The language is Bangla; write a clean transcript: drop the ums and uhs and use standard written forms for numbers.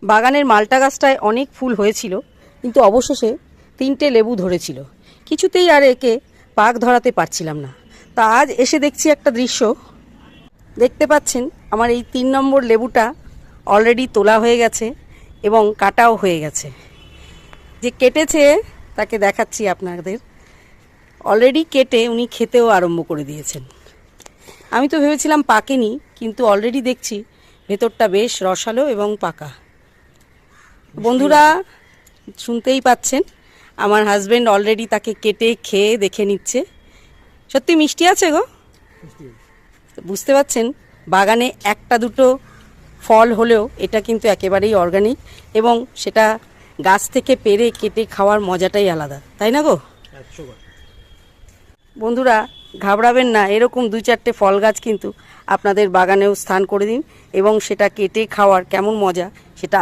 বাগানের মালটা গাছটায় অনেক ফুল হয়েছিল, কিন্তু অবশেষে 3টে লেবু ধরেছিল। কিছুতেই আর একে পাক ধরাতে পারছিলাম না। তা আজ এসে দেখছি একটা দৃশ্য। দেখতে পাচ্ছেন আমার এই 3 নম্বর লেবুটা অলরেডি তোলা হয়ে গেছে এবং কাটাও হয়ে গেছে। যে কেটেছে তাকে দেখাচ্ছি আপনাদের। অলরেডি কেটে উনি খেতেও আরম্ভ করে দিয়েছেন। আমি তো ভেবেছিলাম পাকেনি, কিন্তু অলরেডি দেখছি ভেতরটা বেশ রসালো এবং পাকা। বন্ধুরা শুনতেই পাচ্ছেন, আমার হাজবেন্ড অলরেডি তাকে কেটে খেয়ে দেখে নিচ্ছে। সত্যি মিষ্টি আছে গো। বুঝতে পাচ্ছেন, বাগানে একটা দুটো ফল হলেও এটা কিন্তু একেবারেই অর্গানিক, এবং সেটা গাছ থেকে পেড়ে কেটে খাওয়ার মজাটাই আলাদা, তাই না গো? বন্ধুরা ঘাবড়াবেন না, এরকম 2-4টে ফল গাছ কিন্তু আপনাদের বাগানেও স্থান করে দিন, এবং সেটা কেটে খাওয়ার কেমন মজা সেটা